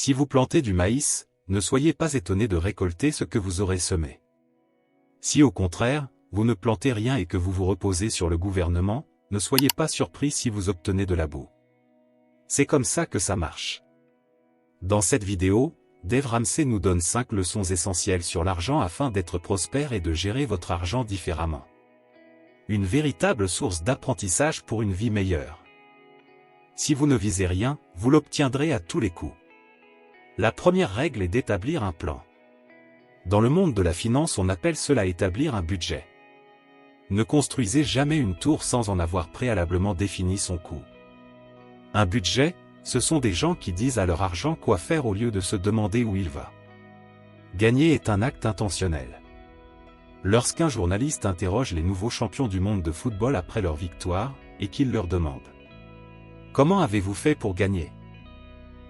Si vous plantez du maïs, ne soyez pas étonné de récolter ce que vous aurez semé. Si au contraire, vous ne plantez rien et que vous vous reposez sur le gouvernement, ne soyez pas surpris si vous obtenez de la boue. C'est comme ça que ça marche. Dans cette vidéo, Dave Ramsey nous donne 5 leçons essentielles sur l'argent afin d'être prospère et de gérer votre argent différemment. Une véritable source d'apprentissage pour une vie meilleure. Si vous ne visez rien, vous l'obtiendrez à tous les coups. La première règle est d'établir un plan. Dans le monde de la finance, on appelle cela établir un budget. Ne construisez jamais une tour sans en avoir préalablement défini son coût. Un budget, ce sont des gens qui disent à leur argent quoi faire au lieu de se demander où il va. Gagner est un acte intentionnel. Lorsqu'un journaliste interroge les nouveaux champions du monde de football après leur victoire, et qu'il leur demande « Comment avez-vous fait pour gagner ?»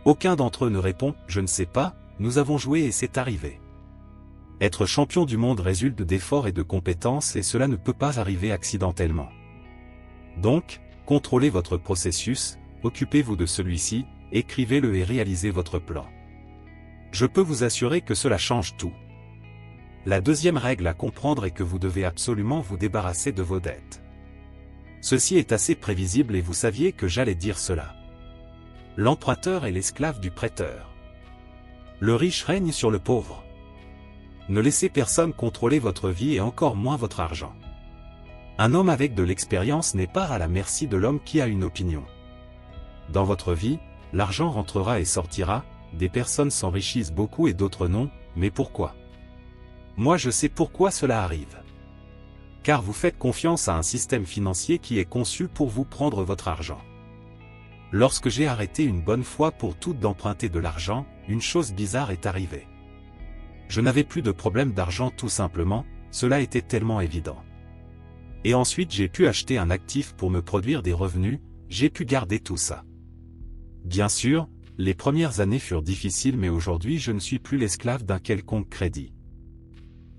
Aucun d'entre eux ne répond « Je ne sais pas, nous avons joué et c'est arrivé ». Être champion du monde résulte d'efforts et de compétences et cela ne peut pas arriver accidentellement. Donc, contrôlez votre processus, occupez-vous de celui-ci, écrivez-le et réalisez votre plan. Je peux vous assurer que cela change tout. La deuxième règle à comprendre est que vous devez absolument vous débarrasser de vos dettes. Ceci est assez prévisible et vous saviez que j'allais dire cela. L'emprunteur est l'esclave du prêteur. Le riche règne sur le pauvre. Ne laissez personne contrôler votre vie et encore moins votre argent. Un homme avec de l'expérience n'est pas à la merci de l'homme qui a une opinion. Dans votre vie, l'argent rentrera et sortira, des personnes s'enrichissent beaucoup et d'autres non, mais pourquoi? Moi je sais pourquoi cela arrive. Car vous faites confiance à un système financier qui est conçu pour vous prendre votre argent. Lorsque j'ai arrêté une bonne fois pour toutes d'emprunter de l'argent, une chose bizarre est arrivée. Je n'avais plus de problème d'argent tout simplement, cela était tellement évident. Et ensuite j'ai pu acheter un actif pour me produire des revenus, j'ai pu garder tout ça. Bien sûr, les premières années furent difficiles mais aujourd'hui je ne suis plus l'esclave d'un quelconque crédit.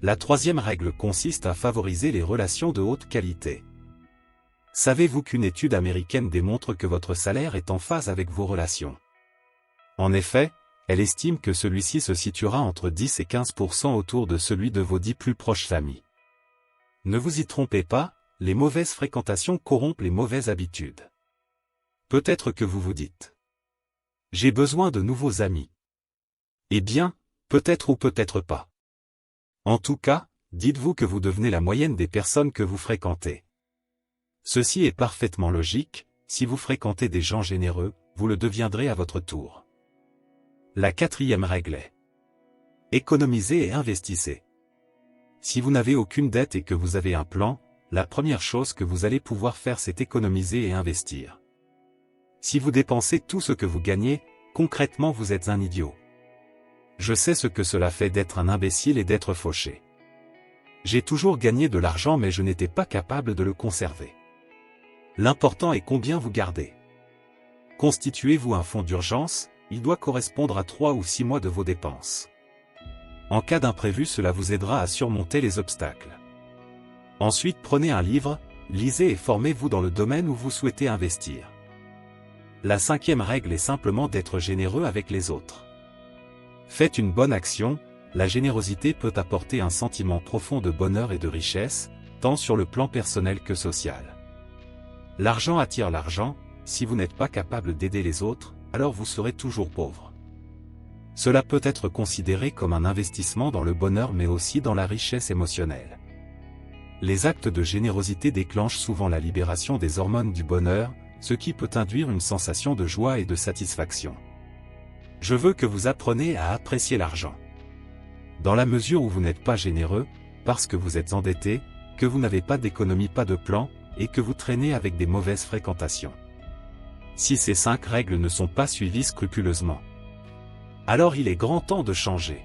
La troisième règle consiste à favoriser les relations de haute qualité. Savez-vous qu'une étude américaine démontre que votre salaire est en phase avec vos relations? En effet, elle estime que celui-ci se situera entre 10 et 15% autour de celui de vos 10 plus proches amis. Ne vous y trompez pas, les mauvaises fréquentations corrompent les mauvaises habitudes. Peut-être que vous vous dites « J'ai besoin de nouveaux amis ». Eh bien, peut-être ou peut-être pas. En tout cas, dites-vous que vous devenez la moyenne des personnes que vous fréquentez. Ceci est parfaitement logique, si vous fréquentez des gens généreux, vous le deviendrez à votre tour. La quatrième règle est économisez et investissez. Si vous n'avez aucune dette et que vous avez un plan, la première chose que vous allez pouvoir faire c'est économiser et investir. Si vous dépensez tout ce que vous gagnez, concrètement vous êtes un idiot. Je sais ce que cela fait d'être un imbécile et d'être fauché. J'ai toujours gagné de l'argent mais je n'étais pas capable de le conserver. L'important est combien vous gardez. Constituez-vous un fonds d'urgence, il doit correspondre à 3 ou 6 mois de vos dépenses. En cas d'imprévu cela vous aidera à surmonter les obstacles. Ensuite prenez un livre, lisez et formez-vous dans le domaine où vous souhaitez investir. La cinquième règle est simplement d'être généreux avec les autres. Faites une bonne action, la générosité peut apporter un sentiment profond de bonheur et de richesse, tant sur le plan personnel que social. L'argent attire l'argent, si vous n'êtes pas capable d'aider les autres, alors vous serez toujours pauvre. Cela peut être considéré comme un investissement dans le bonheur mais aussi dans la richesse émotionnelle. Les actes de générosité déclenchent souvent la libération des hormones du bonheur, ce qui peut induire une sensation de joie et de satisfaction. Je veux que vous appreniez à apprécier l'argent. Dans la mesure où vous n'êtes pas généreux, parce que vous êtes endetté, que vous n'avez pas d'économie, pas de plan, et que vous traînez avec des mauvaises fréquentations. Si ces 5 règles ne sont pas suivies scrupuleusement, alors il est grand temps de changer.